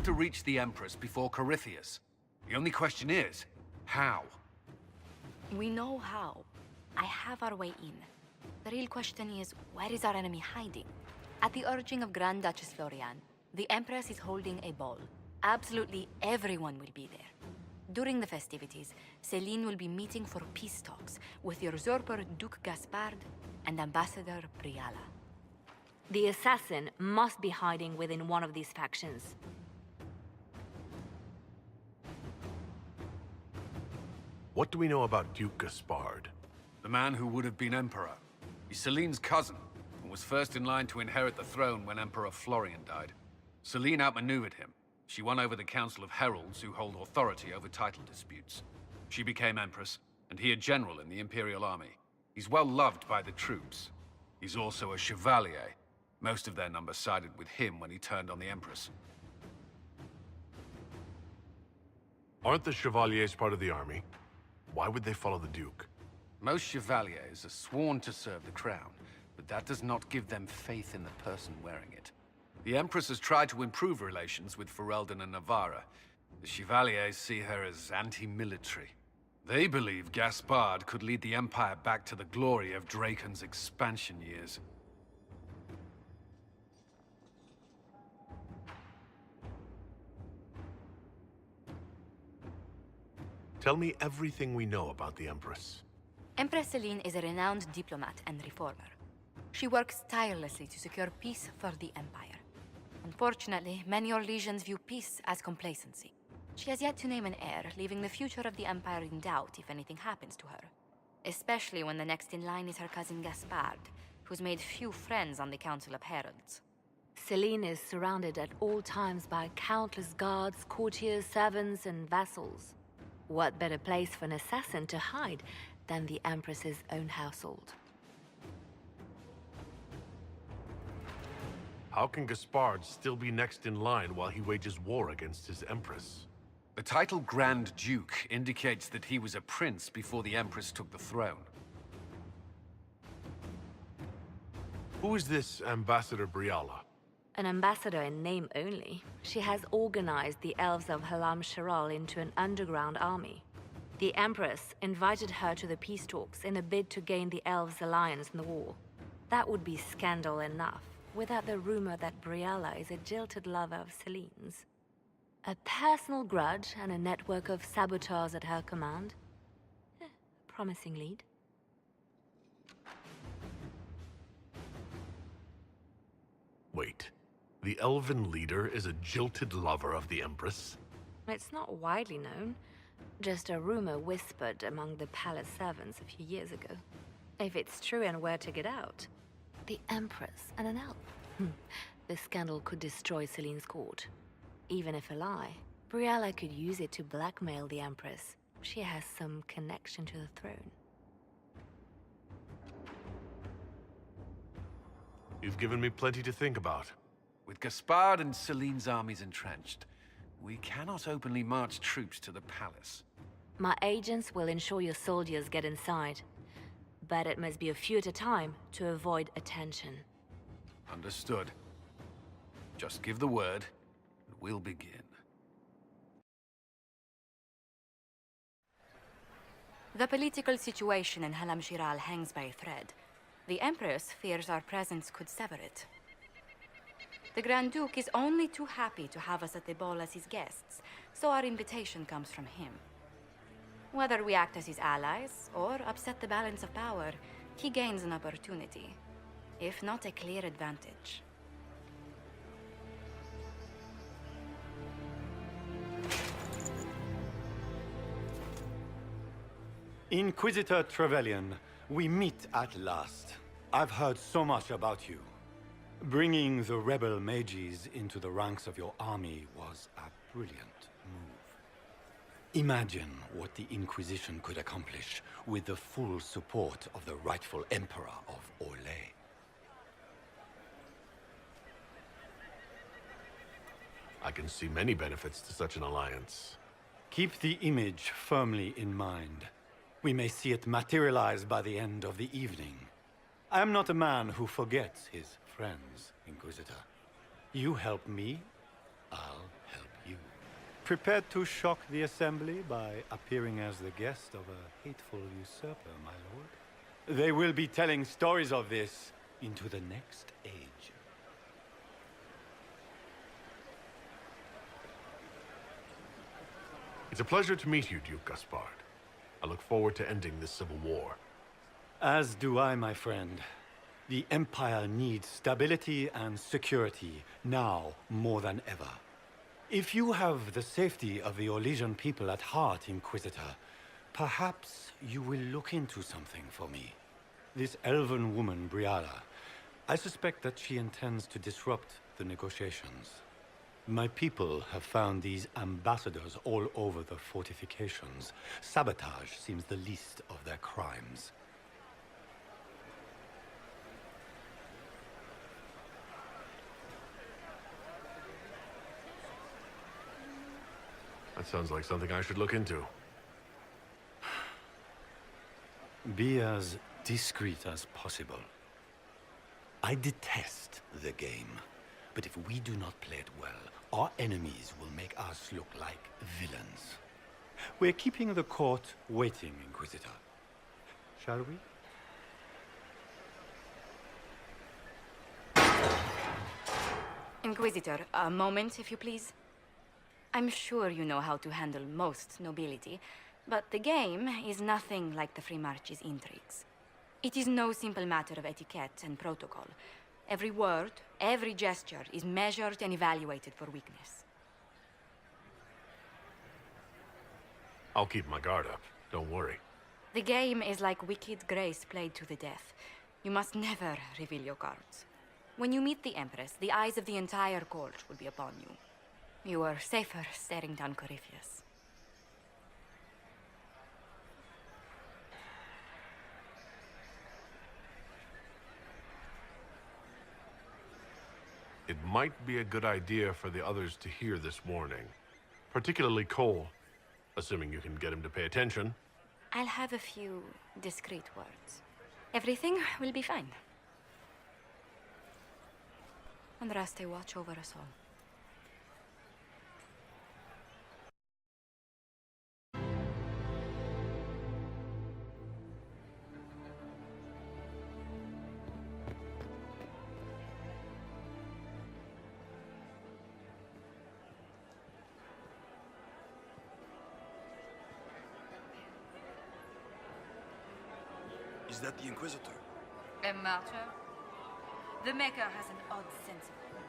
have to reach the Empress before Corythius. The only question is, how? We know how. I have our way in. The real question is, where is our enemy hiding? At the urging of Grand Duchess Florian, the Empress is holding a ball. Absolutely everyone will be there. During the festivities, Celene will be meeting for peace talks with usurper Duke Gaspard and Ambassador Briala. The assassin must be hiding within one of these factions. What do we know about Duke Gaspard? The man who would have been Emperor. He's Celene's cousin, and was first in line to inherit the throne when Emperor Florian died. Celene outmaneuvered him. She won over the Council of Heralds, who hold authority over title disputes. She became Empress, and he a general in the Imperial Army. He's well loved by the troops. He's also a Chevalier. Most of their number sided with him when he turned on the Empress. Aren't the Chevaliers part of the army? Why would they follow the Duke? Most Chevaliers are sworn to serve the crown, but that does not give them faith in the person wearing it. The Empress has tried to improve relations with Ferelden and Navarra. The Chevaliers see her as anti-military. They believe Gaspard could lead the Empire back to the glory of Draken's expansion years. Tell me everything we know about the Empress. Empress Celene is a renowned diplomat and reformer. She works tirelessly to secure peace for the Empire. Unfortunately, many Orlisians view peace as complacency. She has yet to name an heir, leaving the future of the Empire in doubt if anything happens to her. Especially when the next in line is her cousin Gaspard, who's made few friends on the Council of Heralds. Celene is surrounded at all times by countless guards, courtiers, servants, and vassals. What better place for an assassin to hide than the Empress's own household? How can Gaspard still be next in line while he wages war against his Empress? The title Grand Duke indicates that he was a prince before the Empress took the throne. Who is this Ambassador Briala? An ambassador in name only, she has organized the elves of Halam Sharal into an underground army. The Empress invited her to the peace talks in a bid to gain the elves' alliance in the war. That would be scandal enough, without the rumor that Briala is a jilted lover of Celene's. A personal grudge and a network of saboteurs at her command. Promising lead. Wait. The elven leader is a jilted lover of the Empress? It's not widely known. Just a rumor whispered among the palace servants a few years ago. If it's true and were to get out, the Empress and an elf. The scandal could destroy Celene's court. Even if a lie, Briala could use it to blackmail the Empress. She has some connection to the throne. You've given me plenty to think about. With Gaspard and Celene's armies entrenched, we cannot openly march troops to the palace. My agents will ensure your soldiers get inside. But it must be a few at a time to avoid attention. Understood. Just give the word, and we'll begin. The political situation in Halam Shiral hangs by a thread. The Empress fears our presence could sever it. The Grand Duke is only too happy to have us at the ball as his guests, so our invitation comes from him. Whether we act as his allies or upset the balance of power, he gains an opportunity, if not a clear advantage. Inquisitor Trevelyan, we meet at last. I've heard so much about you. Bringing the rebel mages into the ranks of your army was a brilliant move. Imagine what the Inquisition could accomplish with the full support of the rightful Emperor of Orlais. I can see many benefits to such an alliance. Keep the image firmly in mind. We may see it materialize by the end of the evening. I am not a man who forgets his friends, Inquisitor. You help me, I'll help Prepared to shock the assembly by appearing as the guest of a hateful usurper, my lord? They will be telling stories of this into the next age. It's a pleasure to meet you, Duke Gaspard. I look forward to ending this civil war. As do I, my friend. The Empire needs stability and security, now more than ever. If you have the safety of the Orlisian people at heart, Inquisitor, perhaps you will look into something for me. This elven woman, Briala, I suspect that she intends to disrupt the negotiations. My people have found these ambassadors all over the fortifications. Sabotage seems the least of their crimes. That sounds like something I should look into. Be as discreet as possible. I detest the game, but if we do not play it well, our enemies will make us look like villains. We're keeping the court waiting, Inquisitor. Shall we? Inquisitor, a moment, if you please. I'm sure you know how to handle most nobility, but the game is nothing like the Free March's intrigues. It is no simple matter of etiquette and protocol. Every word, every gesture is measured and evaluated for weakness. I'll keep my guard up. Don't worry. The game is like Wicked Grace played to the death. You must never reveal your cards. When you meet the Empress, the eyes of the entire court will be upon you. You are safer staring down Corypheus. It might be a good idea for the others to hear this warning. Particularly Cole, assuming you can get him to pay attention. I'll have a few discreet words. Everything will be fine. Andraste, watch over us all. Is that the Inquisitor? A martyr? The Maker has an odd sense of humor.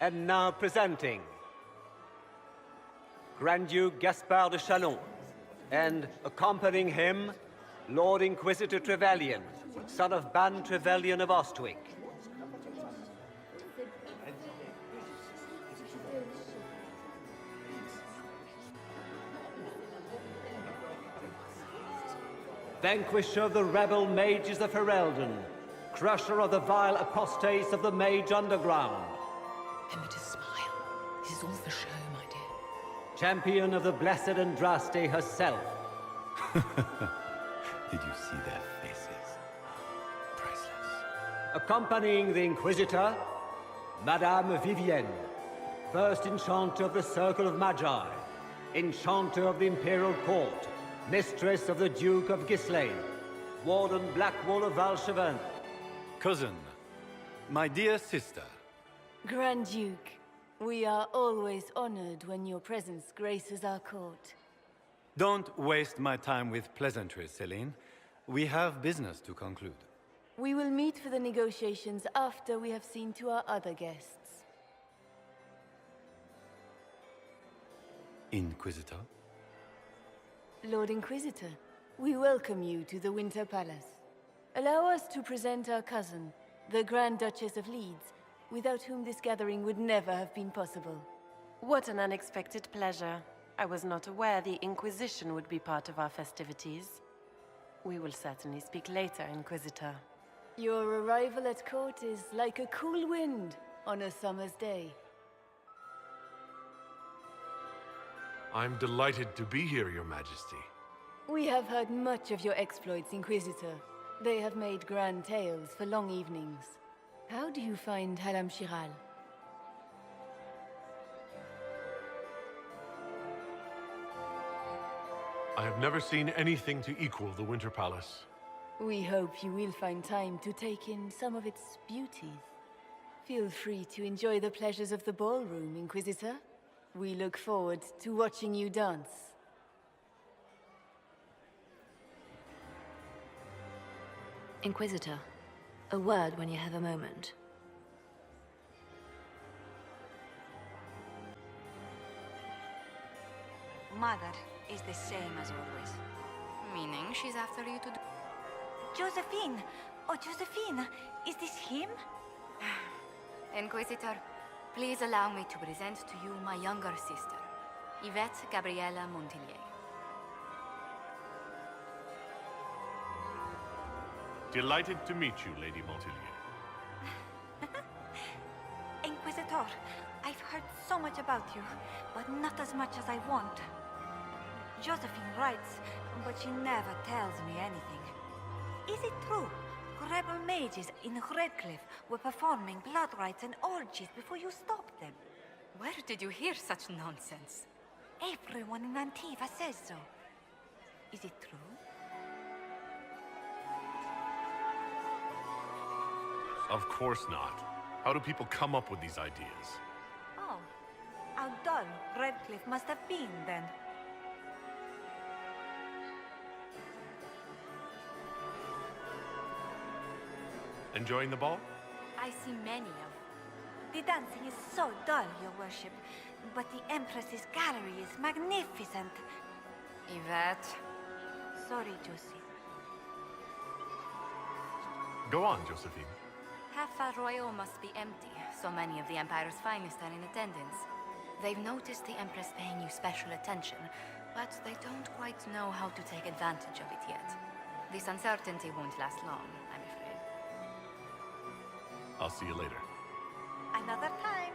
And now presenting Grand Duke Gaspard de Chalon, and accompanying him, Lord Inquisitor Trevelyan, son of Ban Trevelyan of Ostwick. Vanquisher of the rebel mages of Ferelden, crusher of the vile apostates of the Mage Underground. Remember to smile. This is all for show, my dear. Champion of the blessed Andraste herself. Did you see their faces? Priceless. Accompanying the Inquisitor, Madame Vivienne, first Enchanter of the Circle of Magi, Enchanter of the Imperial Court, Mistress of the Duke of Ghislaine, Warden Blackwall of Valchevin. Cousin, my dear sister. Grand Duke, we are always honored when your presence graces our court. Don't waste my time with pleasantries, Celene. We have business to conclude. We will meet for the negotiations after we have seen to our other guests. Inquisitor? Lord Inquisitor, we welcome you to the Winter Palace. Allow us to present our cousin, the Grand Duchess of Leeds, without whom this gathering would never have been possible. What an unexpected pleasure. I was not aware the Inquisition would be part of our festivities. We will certainly speak later, Inquisitor. Your arrival at court is like a cool wind on a summer's day. I'm delighted to be here, Your Majesty. We have heard much of your exploits, Inquisitor. They have made grand tales for long evenings. How do you find Halam Shiral? I have never seen anything to equal the Winter Palace. We hope you will find time to take in some of its beauties. Feel free to enjoy the pleasures of the ballroom, Inquisitor. We look forward to watching you dance. Inquisitor, a word when you have a moment. Mother is the same as always. Meaning she's after you to do... Josephine! Oh, Josephine! Is this him? Inquisitor, please allow me to present to you my younger sister, Yvette Gabriella Montillier. Delighted to meet you, Lady Montillier. Inquisitor, I've heard so much about you, but not as much as I want. Josephine writes, but she never tells me anything. Is it true? Rebel mages in Redcliffe were performing blood rites and orgies before you stopped them. Where did you hear such nonsense? Everyone in Antiva says so. Is it true? Of course not. How do people come up with these ideas? Oh, how dull Redcliffe must have been then. Enjoying the ball? I see many of... The dancing is so dull, your worship, but the Empress's gallery is magnificent. Yvette... Sorry, Josie. Go on, Josephine. Half Royal must be empty. So many of the Empire's finest are in attendance. They've noticed the Empress paying you special attention, but they don't quite know how to take advantage of it yet. This uncertainty won't last long, I'm afraid. I'll see you later. Another time.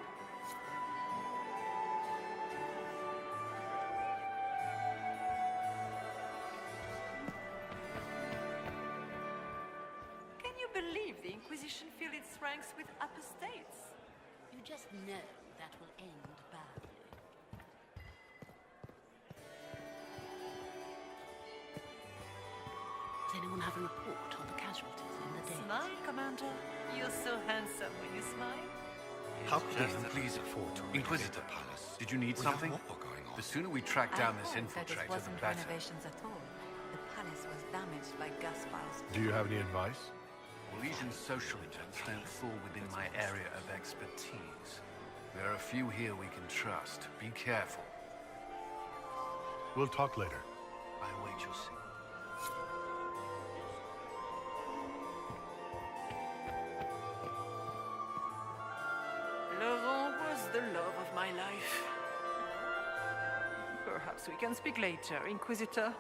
Can you believe the Inquisition fill its ranks with apostates? You just know that will end badly. Does anyone have a report on the casualties in the day? Smile, Commander. You're so handsome when you smile. How please afford to Inquisitor Palace? Did you need something? The sooner we track down this infiltrator, the wasn't better. renovations at all. The palace was damaged by Gaspar's... Do you have any advice? Orlisian social events don't fall within my area of expertise. There are a few here we can trust. Be careful. We'll talk later. I await your signal. Laurent was the love of my life. Perhaps we can speak later, Inquisitor.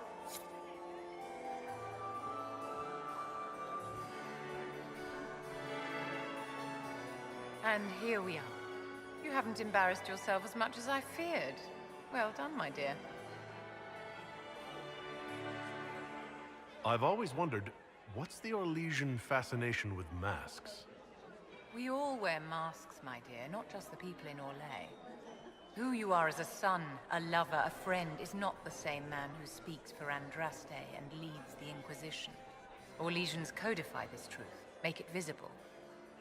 And here we are. You haven't embarrassed yourself as much as I feared. Well done, my dear. I've always wondered, what's the Orlisian fascination with masks? We all wear masks, my dear, not just the people in Orlais. Who you are as a son, a lover, a friend, is not the same man who speaks for Andraste and leads the Inquisition. Orlesians codify this truth, make it visible.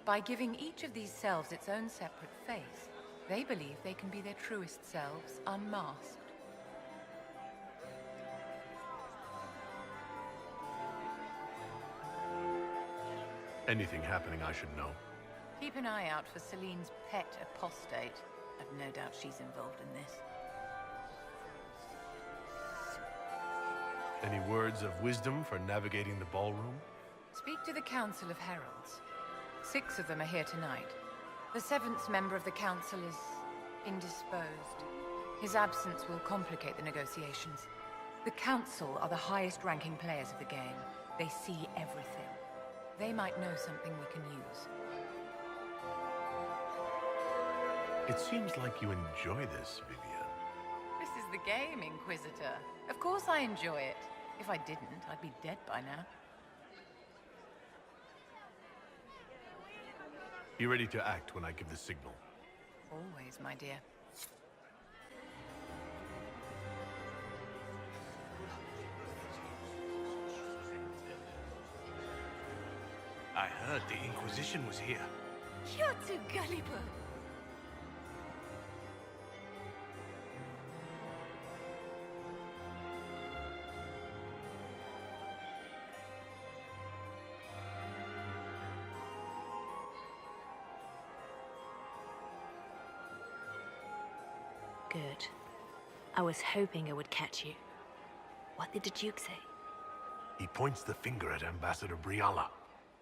By giving each of these selves its own separate face, they believe they can be their truest selves, unmasked. Anything happening I should know? Keep an eye out for Celene's pet apostate. I've no doubt she's involved in this. Any words of wisdom for navigating the ballroom? Speak to the Council of Heralds. 6 of them are here tonight. The 7th member of the Council is indisposed. His absence will complicate the negotiations. The Council are the highest-ranking players of the game. They see everything. They might know something we can use. It seems like you enjoy this, Vivienne. This is the game, Inquisitor. Of course I enjoy it. If I didn't, I'd be dead by now. Be ready to act when I give the signal. Always, my dear. I heard the Inquisition was here. You're too gullible. Good. I was hoping I would catch you. What did the Duke say? He points the finger at Ambassador Briala.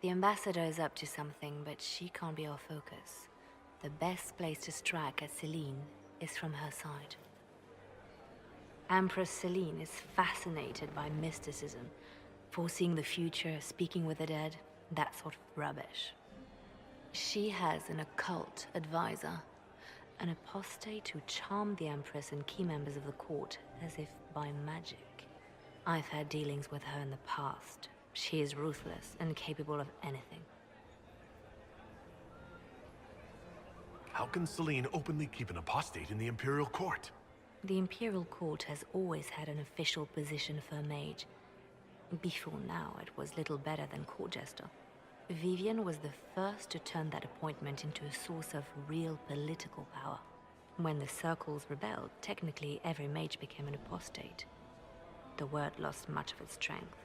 The ambassador is up to something, but she can't be our focus. The best place to strike at Celene is from her side. Empress Celene is fascinated by mysticism, foreseeing the future, speaking with the dead, that sort of rubbish. She has an occult advisor, an apostate who charmed the Empress and key members of the court as if by magic. I've had dealings with her in the past. She is ruthless and capable of anything. How can Celene openly keep an apostate in the Imperial Court? The Imperial Court has always had an official position for a mage. Before now, it was little better than court jester. Vivienne was the first to turn that appointment into a source of real political power. When the circles rebelled, technically every mage became an apostate. The word lost much of its strength.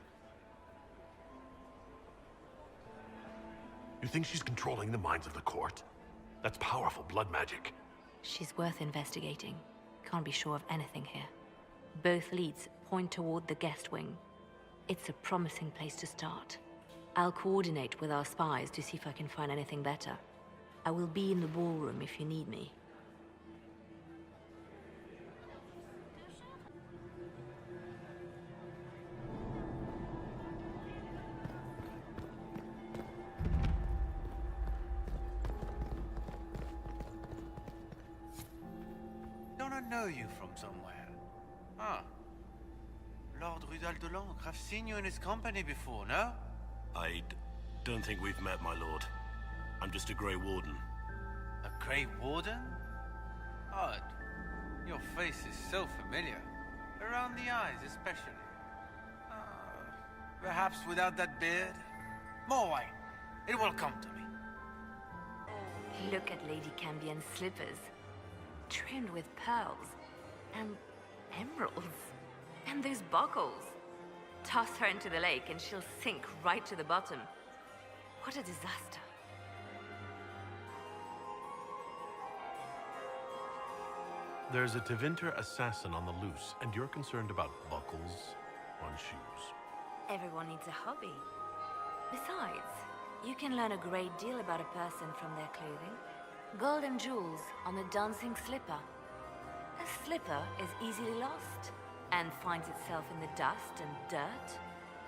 You think she's controlling the minds of the court? That's powerful blood magic. She's worth investigating. Can't be sure of anything here. Both leads point toward the guest wing. It's a promising place to start. I'll coordinate with our spies to see if I can find anything better. I will be in the ballroom if you need me. Don't I know you from somewhere? Ah. Lord Rudal de Langres. I've seen you in his company before, no? I don't think we've met, my lord. I'm just a Grey Warden. A Grey Warden? Odd. Your face is so familiar. Around the eyes, especially. Perhaps without that beard? More wine. It will come to me. Look at Lady Cambion's slippers. Trimmed with pearls. And emeralds. And those buckles. Toss her into the lake and she'll sink right to the bottom. What a disaster. There's a Tevinter assassin on the loose, and you're concerned about buckles on shoes. Everyone needs a hobby. Besides, you can learn a great deal about a person from their clothing. Gold and jewels on a dancing slipper. A slipper is easily lost and finds itself in the dust and dirt.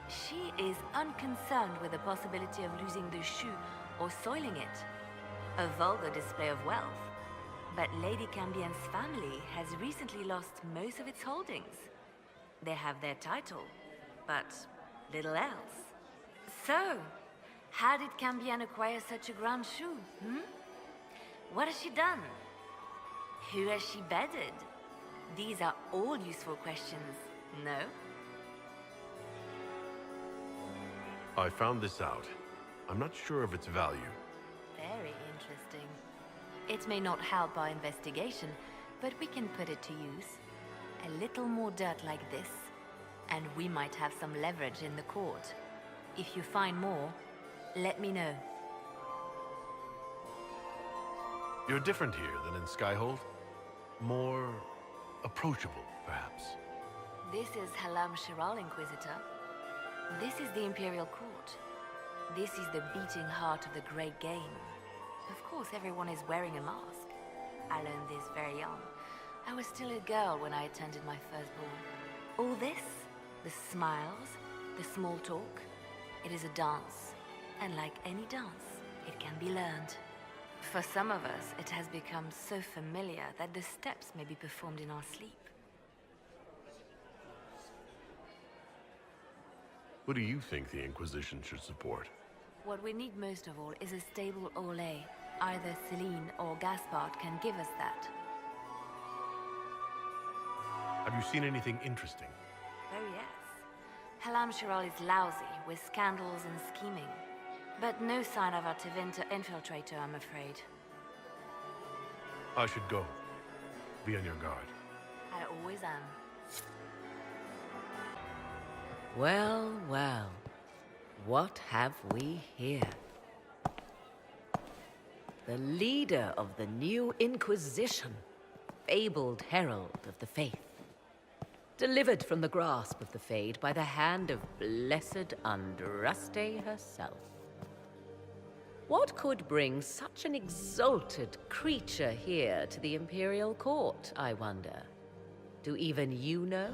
She is unconcerned with the possibility of losing the shoe or soiling it. A vulgar display of wealth. But Lady Cambion's family has recently lost most of its holdings. They have their title, but little else. So, how did Cambion acquire such a grand shoe, What has she done? Who has she bedded? These are all useful questions, no? I found this out. I'm not sure of its value. Very interesting. It may not help our investigation, but we can put it to use. A little more dirt like this, and we might have some leverage in the court. If you find more, let me know. You're different here than in Skyhold. More approachable, perhaps. This is Halam Shiral, Inquisitor. This is the Imperial Court. This is the beating heart of the Great Game. Of course, everyone is wearing a mask. I learned this very young. I was still a girl when I attended my first ball. All this, the smiles, the small talk, it is a dance. And like any dance, it can be learned. For some of us, it has become so familiar that the steps may be performed in our sleep. Who do you think the Inquisition should support? What we need most of all is a stable Orlais. Either Celene or Gaspard can give us that. Have you seen anything interesting? Oh yes. Halam Shiral is lousy, with scandals and scheming. But no sign of a Tevinter infiltrator, I'm afraid. I should go. Be on your guard. I always am. Well, well. What have we here? The leader of the new Inquisition, fabled herald of the faith. Delivered from the grasp of the Fade by the hand of blessed Andraste herself. What could bring such an exalted creature here to the Imperial Court, I wonder? Do even you know?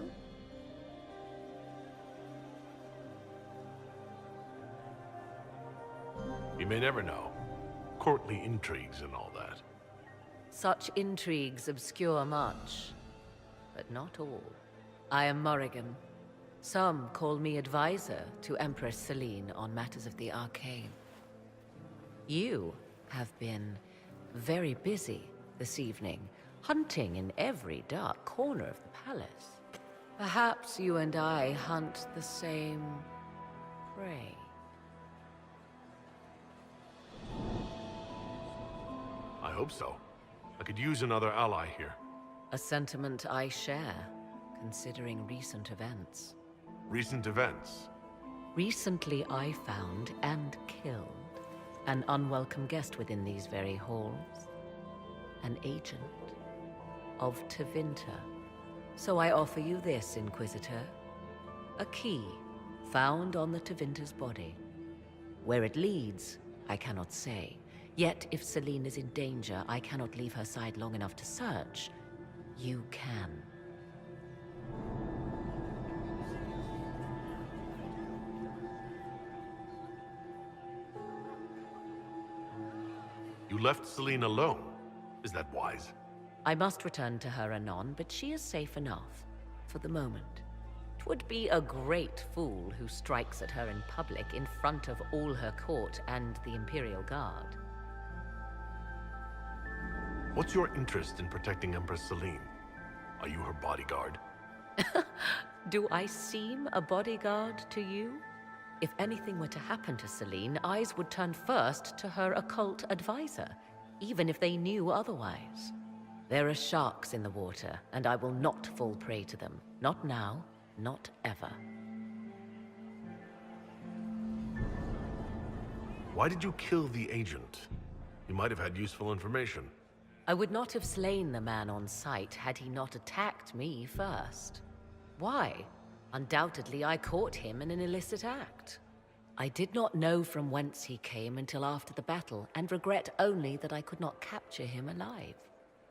You may never know. Courtly intrigues and all that. Such intrigues obscure much, but not all. I am Morrigan. Some call me advisor to Empress Celene on matters of the arcane. You have been very busy this evening, hunting in every dark corner of the palace. Perhaps you and I hunt the same prey. I hope so. I could use another ally here. A sentiment I share, considering recent events. Recent events? Recently I found and killed an unwelcome guest within these very halls. An agent of Tevinter. So I offer you this, Inquisitor. A key found on the Tevinter's body. Where it leads, I cannot say. Yet, if Celene is in danger, I cannot leave her side long enough to search. You can. You left Celene alone. Is that wise? I must return to her anon, but she is safe enough. For the moment. 'Twould be a great fool who strikes at her in public in front of all her court and the Imperial Guard. What's your interest in protecting Empress Celene? Are you her bodyguard? Do I seem a bodyguard to you? If anything were to happen to Celene, eyes would turn first to her occult advisor, even if they knew otherwise. There are sharks in the water, and I will not fall prey to them. Not now, not ever. Why did you kill the agent? You might have had useful information. I would not have slain the man on sight had he not attacked me first. Why? Undoubtedly, I caught him in an illicit act. I did not know from whence he came until after the battle, and regret only that I could not capture him alive.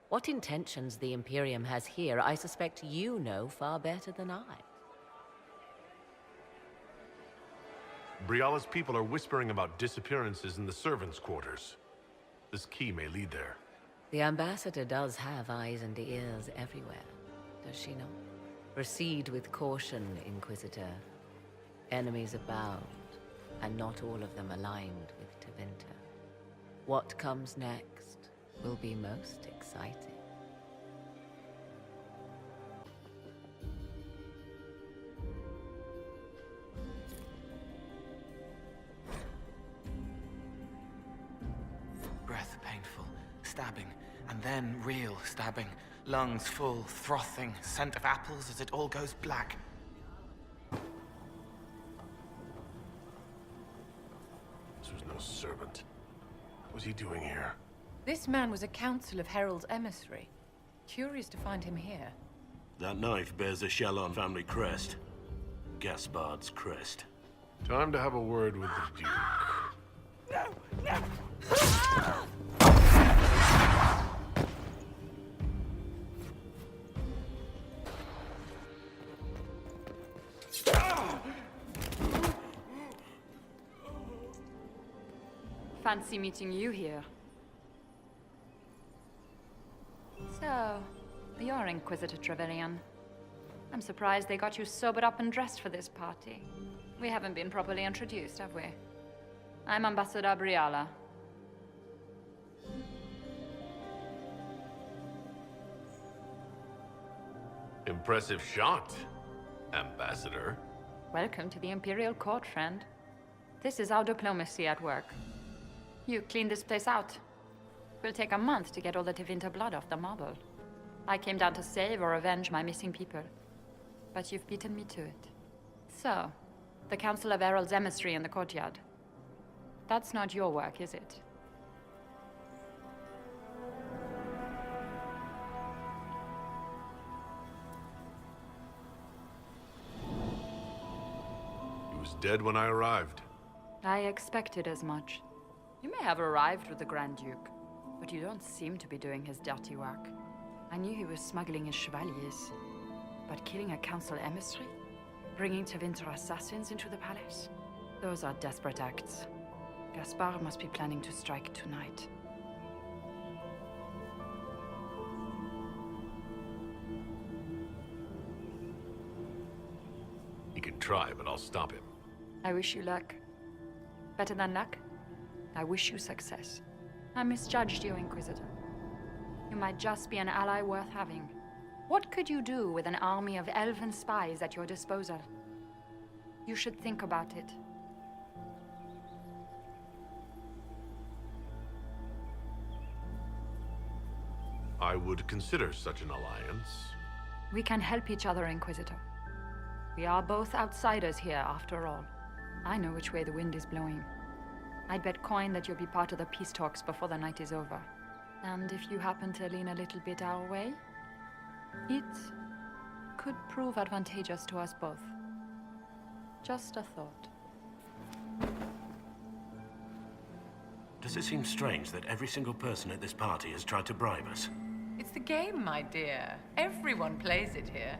What intentions the Imperium has here, I suspect you know far better than I. Briala's people are whispering about disappearances in the servants' quarters. This key may lead there. The ambassador does have eyes and ears everywhere, does she not? Proceed with caution, Inquisitor. Enemies abound, and not all of them aligned with Tevinter. What comes next will be most exciting. Breath painful, stabbing, and then real stabbing. Lungs full, frothing, scent of apples as it all goes black. This was no servant. What was he doing here? This man was a council of Herald's emissary. Curious to find him here. That knife bears a Chalon family crest. Gaspard's crest. Time to have a word with the Duke. Fancy meeting you here. So, you're Inquisitor Trevelyan. I'm surprised they got you sobered up and dressed for this party. We haven't been properly introduced, have we? I'm Ambassador Briala. Impressive shot, Ambassador. Welcome to the Imperial Court, friend. This is our diplomacy at work. You clean this place out. Will take a month to get all the Tevinter blood off the marble. I came down to save or avenge my missing people. But you've beaten me to it. So, the Council of Herald's emissary in the courtyard. That's not your work, is it? He was dead when I arrived. I expected as much. You may have arrived with the Grand Duke, but you don't seem to be doing his dirty work. I knew he was smuggling his chevaliers, but killing a council emissary? Bringing Tevinter assassins into the palace? Those are desperate acts. Gaspard must be planning to strike tonight. He can try, but I'll stop him. I wish you luck. Better than luck? I wish you success. I misjudged you, Inquisitor. You might just be an ally worth having. What could you do with an army of elven spies at your disposal? You should think about it. I would consider such an alliance. We can help each other, Inquisitor. We are both outsiders here, after all. I know which way the wind is blowing. I'd bet coin that you'll be part of the peace talks before the night is over. And if you happen to lean a little bit our way, it could prove advantageous to us both. Just a thought. Does it seem strange that every single person at this party has tried to bribe us? It's the game, my dear. Everyone plays it here.